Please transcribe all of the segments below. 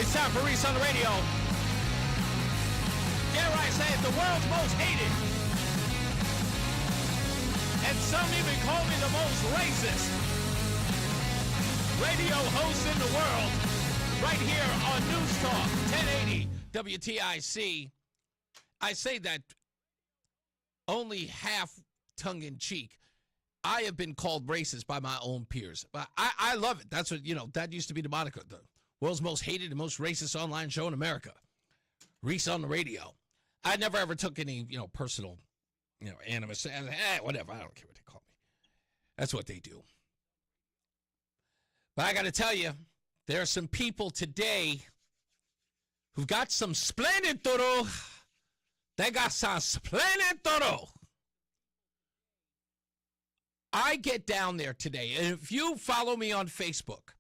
It's time for Reese on the Radio. Dare I say it, the world's most hated. And some even call me the most racist radio host in the world. Right here on NewsTalk, 1080 WTIC. I say that only half tongue-in-cheek. I have been called racist by my own peers. But I love it. That's what, that used to be the moniker. The world's most hated and most racist online show in America. Reese on the Radio. I never ever took any, personal, animus. Whatever. I don't care what they call me. That's what they do. But I got to tell you, there are some people today who've got some splendid toro. They got some splendid toro. I get down there today, and if you follow me on Facebook,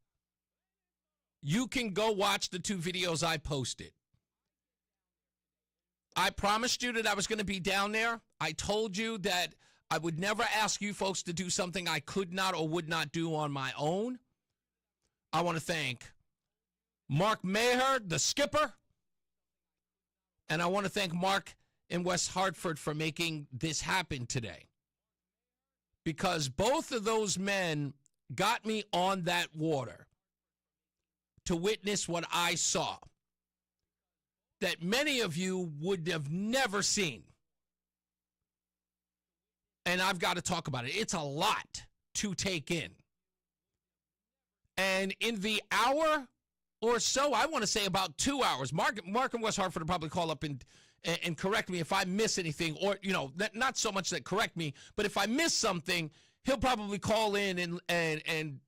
you can go watch the 2 videos I posted. I promised you that I was going to be down there. I told you that I would never ask you folks to do something I could not or would not do on my own. I want to thank Mark Maher, the skipper, and I want to thank Mark in West Hartford for making this happen today. Because both of those men got me on that water to witness what I saw that many of you would have never seen. And I've got to talk about it. It's a lot to take in. And in the hour or so, I want to say about 2 hours, Mark in West Hartford will probably call up and correct me if I miss anything, or, not so much that correct me, but if I miss something, he'll probably call in and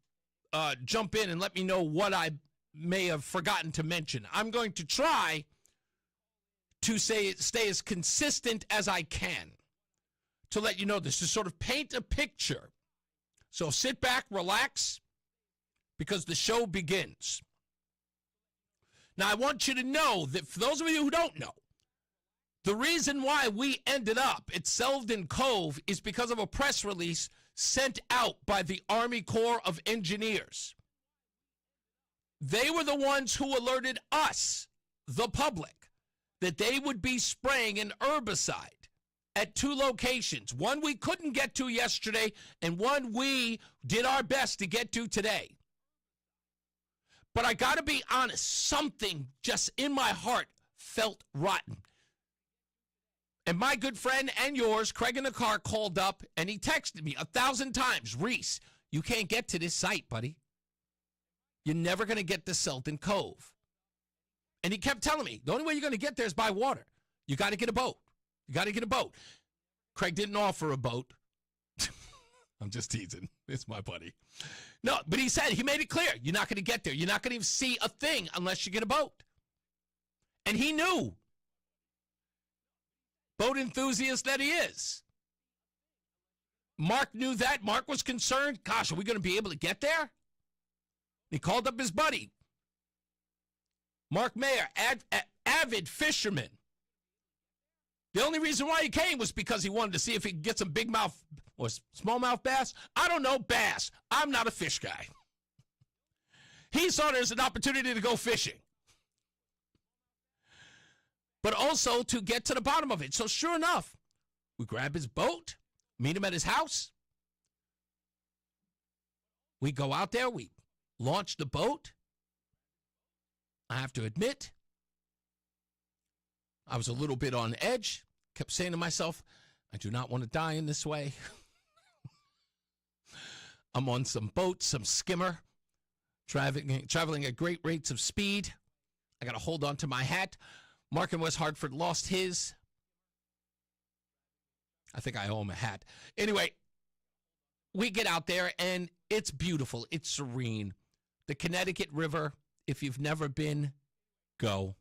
jump in and let me know what I may have forgotten to mention. I'm going to try to stay as consistent as I can to let you know this, to sort of paint a picture. So sit back, relax, because the show begins. Now, I want you to know that for those of you who don't know, the reason why we ended up at Selvin Cove is because of a press release sent out by the Army Corps of Engineers. They were the ones who alerted us, the public, that they would be spraying an herbicide at 2 locations. One we couldn't get to yesterday, and one we did our best to get to today. But I got to be honest, something just in my heart felt rotten. And my good friend and yours, Craig in the car, called up and he texted me 1,000 times, Reese, you can't get to this site, buddy. You're never going to get to Selvin Cove. And he kept telling me, the only way you're going to get there is by water. You got to get a boat. You got to get a boat. Craig didn't offer a boat. I'm just teasing. It's my buddy. No, but he made it clear, you're not going to get there. You're not going to even see a thing unless you get a boat. And he knew. Boat enthusiast that he is. Mark knew that. Mark was concerned. Gosh, are we going to be able to get there? He called up his buddy, Mark Mayer, avid fisherman. The only reason why he came was because he wanted to see if he could get some big mouth or smallmouth bass. I don't know bass. I'm not a fish guy. He saw there's an opportunity to go fishing, but also to get to the bottom of it. So sure enough, we grab his boat, meet him at his house. We go out there, we launch the boat. I have to admit, I was a little bit on edge. Kept saying to myself, I do not want to die in this way. I'm on some boat, some skimmer, traveling at great rates of speed. I got to hold on to my hat. Mark in West Hartford lost his. I think I owe him a hat. Anyway, we get out there, and it's beautiful. It's serene. The Connecticut River, if you've never been, go.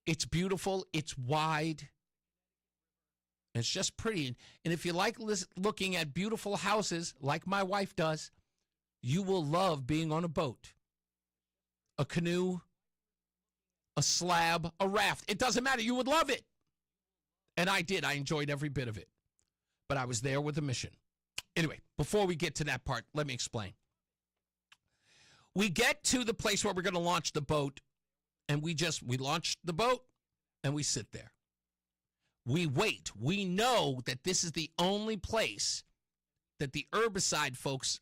It's beautiful. It's wide. It's just pretty. And if you like looking at beautiful houses, like my wife does, you will love being on a boat, a canoe, a slab, a raft. It doesn't matter. You would love it. And I did. I enjoyed every bit of it. But I was there with a mission. Anyway, before we get to that part, let me explain. We get to the place where we're going to launch the boat, and we launch the boat, and we sit there. We wait. We know that this is the only place that the herbicide folks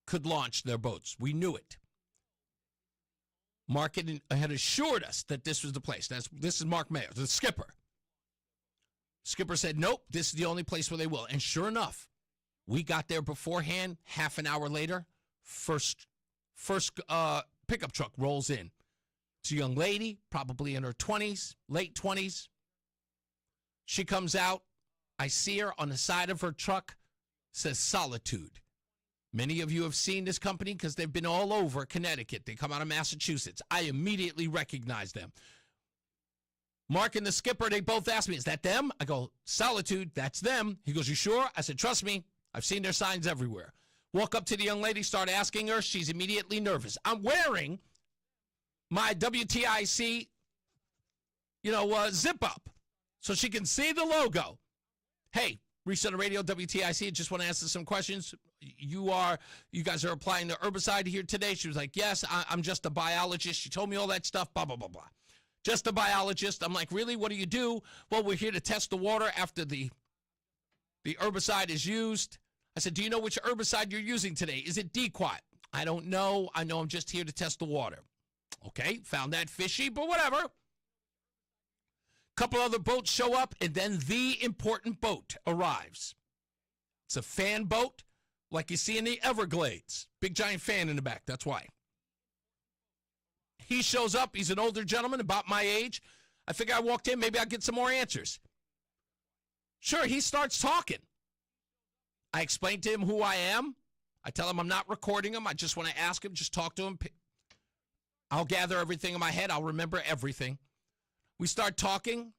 could launch their boats. We knew it. Mark had assured us that this was the place. This is Mark Mayer, the skipper. Skipper said, nope, this is the only place where they will. And sure enough, we got there beforehand. Half an hour later, first pickup truck rolls in. It's a young lady, probably in her 20s, late 20s. She comes out. I see her on the side of her truck, says Solitude. Many of you have seen this company because they've been all over Connecticut. They come out of Massachusetts. I immediately recognize them. Mark and the skipper, they both asked me, is that them? I go, Solitude, that's them. He goes, you sure? I said, trust me, I've seen their signs everywhere. Walk up to the young lady, start asking her. She's immediately nervous. I'm wearing my WTIC, zip up so she can see the logo. Hey, Reese On The Radio, WTIC, just want to answer some questions. You guys are applying the herbicide here today? She was like, yes, I'm just a biologist. She told me all that stuff, blah, blah, blah, blah. Just a biologist. I'm like, really? What do you do? Well, we're here to test the water after the herbicide is used. I said, do you know which herbicide you're using today? Is it Dequat? I don't know. I know I'm just here to test the water. Okay, found that fishy, but whatever. Couple other boats show up, and then the important boat arrives. It's a fan boat, like you see in the Everglades. Big giant fan in the back, that's why. He shows up. He's an older gentleman, about my age. I figure I walked in, maybe I'll get some more answers. Sure, he starts talking. I explain to him who I am. I tell him I'm not recording him. I just want to ask him, just talk to him. I'll gather everything in my head. I'll remember everything. We start talking.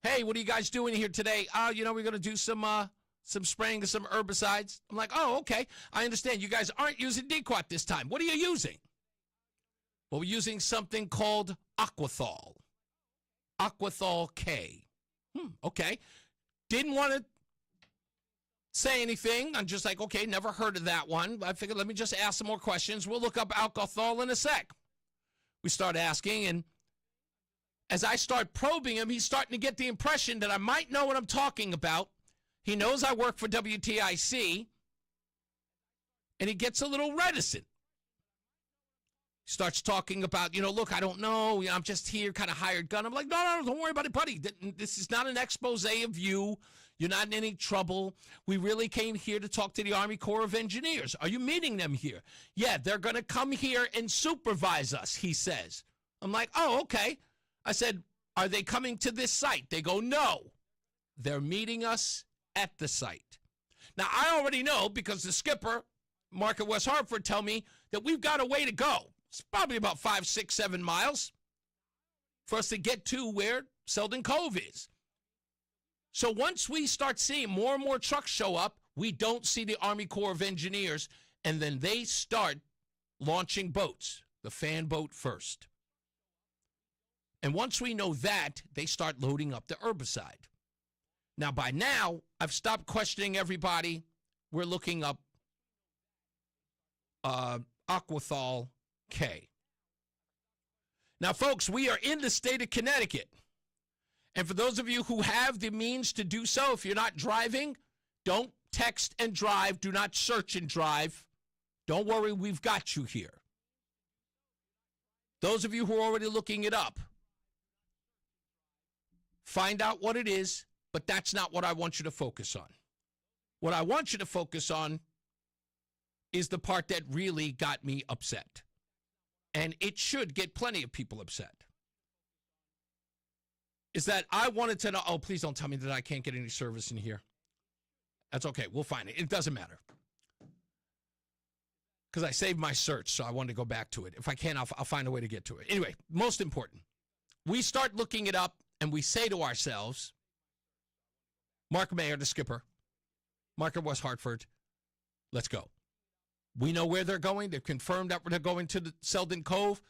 Hey, what are you guys doing here today? We're going to do some spraying of some herbicides. I'm like, oh, okay. I understand. You guys aren't using Dequat this time. What are you using? Well, we're using something called Aquathol. Aquathol K. Okay. Didn't want to say anything. I'm just like, okay, never heard of that one. I figured let me just ask some more questions. We'll look up Aquathol in a sec. We start asking, and as I start probing him, he's starting to get the impression that I might know what I'm talking about. He knows I work for WTIC, and he gets a little reticent. He starts talking about, look, I don't know. I'm just here, kind of hired gun. I'm like, no, don't worry about it, buddy. This is not an expose of you. You're not in any trouble. We really came here to talk to the Army Corps of Engineers. Are you meeting them here? Yeah, they're going to come here and supervise us, he says. I'm like, oh, okay. I said, are they coming to this site? They go, no. They're meeting us at the site. Now, I already know because the skipper, Mark at West Hartford, tell me that we've got a way to go. It's probably about 5, 6, 7 miles for us to get to where Selden Cove is. So once we start seeing more and more trucks show up, we don't see the Army Corps of Engineers, and then they start launching boats, the fan boat first. And once we know that, they start loading up the herbicide. Now, by now, I've stopped questioning everybody. We're looking up Aquathol K. Now, folks, we are in the state of Connecticut. And for those of you who have the means to do so, if you're not driving, don't text and drive. Do not search and drive. Don't worry, we've got you here. Those of you who are already looking it up, find out what it is, but that's not what I want you to focus on. What I want you to focus on is the part that really got me upset. And it should get plenty of people upset. Is that I wanted to know, oh, please don't tell me that I can't get any service in here. That's okay. We'll find it. It doesn't matter. Because I saved my search, so I wanted to go back to it. If I can, I'll find a way to get to it. Anyway, most important, we start looking it up, and we say to ourselves, Mark Mayer, the skipper, Mark at West Hartford, let's go. We know where they're going. They've confirmed that they're going to the Selden Cove.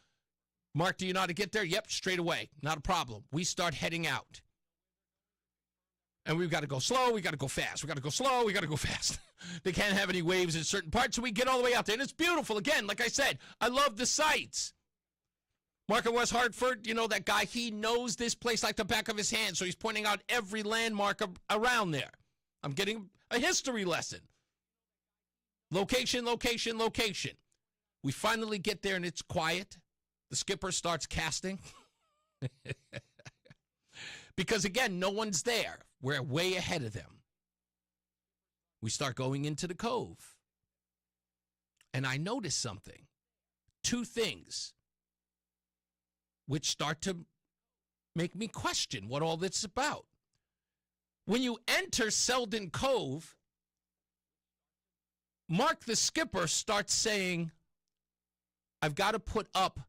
Mark, do you know how to get there? Yep, straight away. Not a problem. We start heading out. And we've got to go slow, we got to go fast. We got to go slow, we got to go fast. They can't have any waves in certain parts, so we get all the way out there. And it's beautiful. Again, like I said, I love the sights. Mark in West Hartford, you know that guy, he knows this place like the back of his hand, so he's pointing out every landmark around there. I'm getting a history lesson. Location, location, location. We finally get there, and it's quiet. The skipper starts casting. Because, again, no one's there. We're way ahead of them. We start going into the cove. And I notice something. Two things which start to make me question what all this is about. When you enter Selden Cove, Mark the skipper starts saying, I've got to put up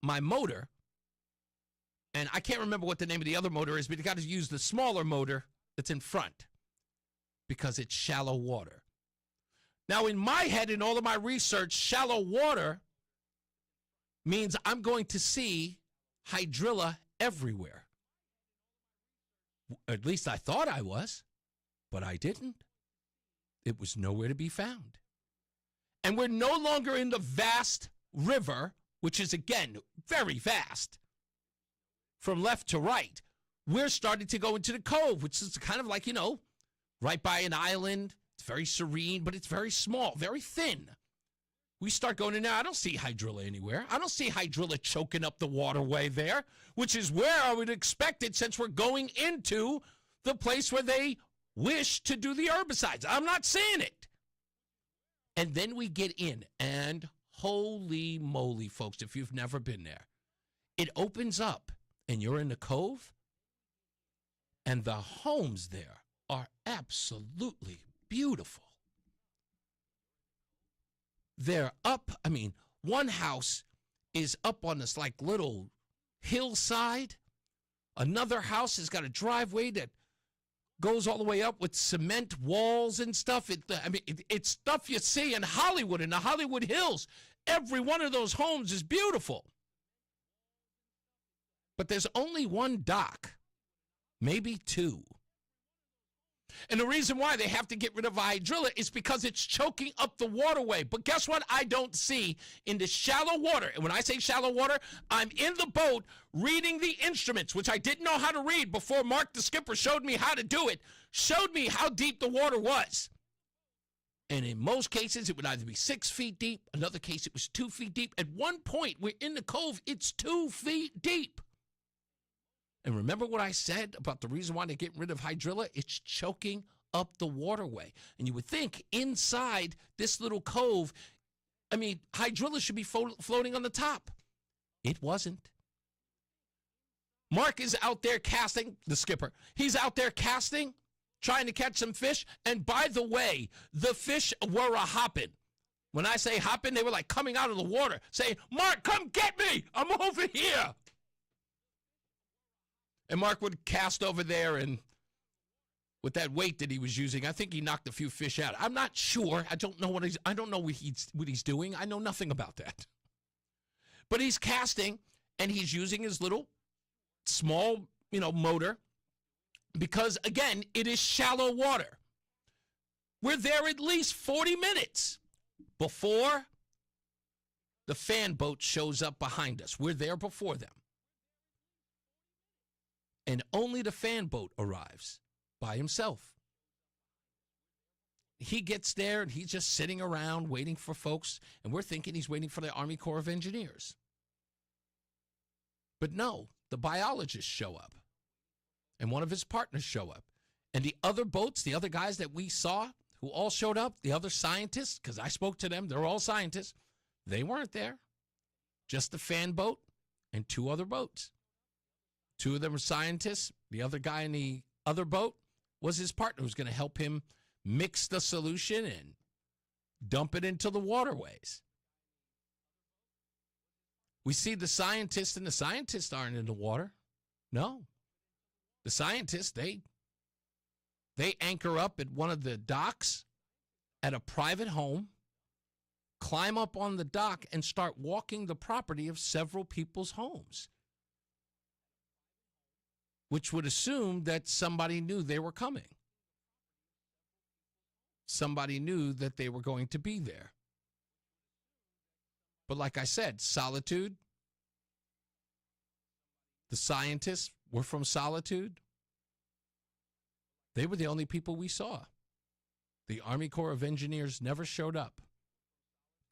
my motor. And I can't remember what the name of the other motor is, but you got to use the smaller motor that's in front because it's shallow water. Now, in my head, in all of my research, shallow water means I'm going to see hydrilla everywhere. At least I thought I was, but I didn't. It was nowhere to be found. And we're no longer in the vast river, which is, again, very vast. From left to right, we're starting to go into the cove, which is kind of like, right by an island. It's very serene, but it's very small, very thin. We start going in there. I don't see hydrilla anywhere. I don't see hydrilla choking up the waterway there, which is where I would expect it since we're going into the place where they wish to do the herbicides. I'm not seeing it. And then we get in, and holy moly, folks, if you've never been there, it opens up. And you're in the cove, and the homes there are absolutely beautiful. They're up, one house is up on this like little hillside. Another house has got a driveway that goes all the way up with cement walls and stuff. It's stuff you see in Hollywood, in the Hollywood Hills. Every one of those homes is beautiful. But there's only one dock, maybe two. And the reason why they have to get rid of hydrilla is because it's choking up the waterway. But guess what I don't see in the shallow water? And when I say shallow water, I'm in the boat reading the instruments, which I didn't know how to read before Mark the skipper showed me how to do it, showed me how deep the water was. And in most cases, it would either be 6 feet deep. Another case, it was 2 feet deep. At one point, we're in the cove, it's 2 feet deep. And remember what I said about the reason why they're getting rid of hydrilla? It's choking up the waterway. And you would think inside this little cove, hydrilla should be floating on the top. It wasn't. Mark is out there casting, the skipper. He's out there casting, trying to catch some fish. And by the way, the fish were a-hopping. When I say hopping, they were like coming out of the water, saying, Mark, come get me. I'm over here. And Mark would cast over there, and with that weight that he was using, I think he knocked a few fish out. I'm not sure. I don't know what he's doing. I know nothing about that. But he's casting, and he's using his little small, motor because, again, it is shallow water. We're there at least 40 minutes before the fan boat shows up behind us. We're there before them. And only the fan boat arrives by himself. He gets there, and he's just sitting around waiting for folks, and we're thinking he's waiting for the Army Corps of Engineers. But no, the biologists show up, and one of his partners show up. And the other boats, the other guys that we saw who all showed up, the other scientists, because I spoke to them, they're all scientists, they weren't there. Just the fan boat and 2 other boats. 2 of them were scientists. The other guy in the other boat was his partner who's going to help him mix the solution and dump it into the waterways. We see the scientists, and the scientists aren't in the water. No. The scientists, they anchor up at one of the docks at a private home, climb up on the dock, and start walking the property of several people's homes. which would assume that somebody knew they were coming. Somebody knew that they were going to be there. But like I said, Solitude, the scientists were from Solitude. They were the only people we saw. The Army Corps of Engineers never showed up.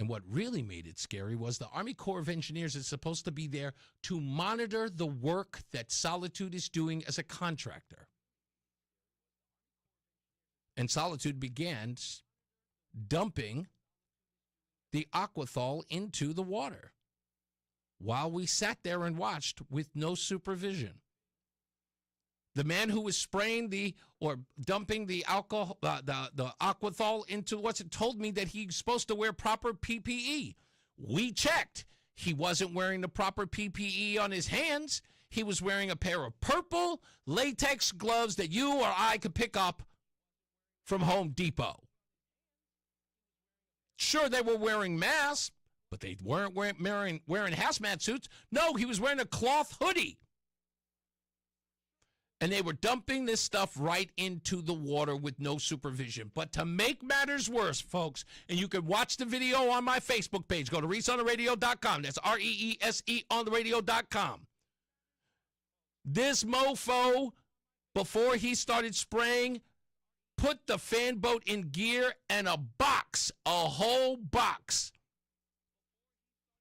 And what really made it scary was the Army Corps of Engineers is supposed to be there to monitor the work that Solitude is doing as a contractor. And Solitude began dumping the aquathol into the water while we sat there and watched with no supervision. The man who was spraying dumping the alcohol, the aquathol into told me that he's supposed to wear proper PPE. We checked. He wasn't wearing the proper PPE on his hands. He was wearing a pair of purple latex gloves that you or I could pick up from Home Depot. Sure, they were wearing masks, but they weren't wearing hazmat suits. No, he was wearing a cloth hoodie. And they were dumping this stuff right into the water with no supervision. But to make matters worse, folks, and you can watch the video on my Facebook page. Go to ReeseOnTheRadio.com. That's REESE on the radio.com. This mofo, before he started spraying, put the fan boat in gear and a whole box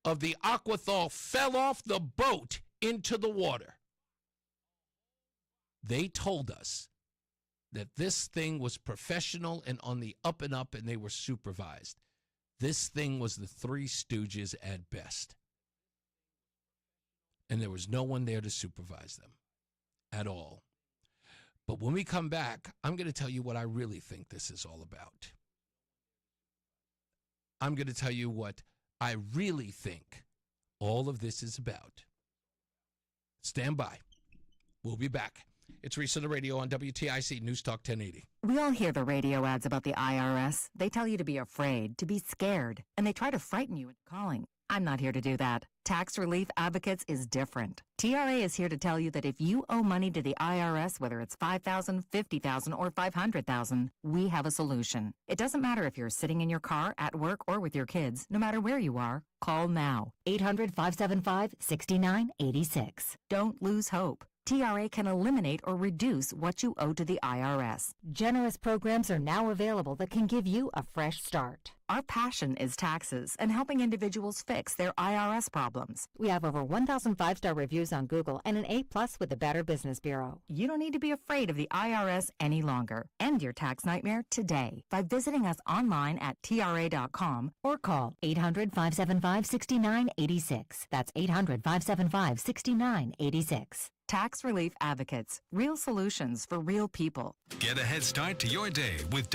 of the aquathol fell off the boat into the water. They told us that this thing was professional and on the up and up, and they were supervised. This thing was the Three Stooges at best. And there was no one there to supervise them at all. But when we come back, I'm going to tell you what I really think this is all about. I'm going to tell you what I really think all of this is about. Stand by. We'll be back. It's Reese on the Radio on WTIC News Talk 1080. We all hear the radio ads about the IRS. They tell you to be afraid, to be scared, and they try to frighten you into calling. I'm not here to do that. Tax Relief Advocates is different. TRA is here to tell you that if you owe money to the IRS, whether it's $5,000, $50,000, or $500,000, we have a solution. It doesn't matter if you're sitting in your car, at work, or with your kids. No matter where you are, call now. 800-575-6986. Don't lose hope. TRA can eliminate or reduce what you owe to the IRS. Generous programs are now available that can give you a fresh start. Our passion is taxes and helping individuals fix their IRS problems. We have over 1,000 5-star reviews on Google and an A+ with the Better Business Bureau. You don't need to be afraid of the IRS any longer. End your tax nightmare today by visiting us online at TRA.com or call 800-575-6986. That's 800-575-6986. Tax Relief Advocates. Real solutions for real people. Get a head start to your day with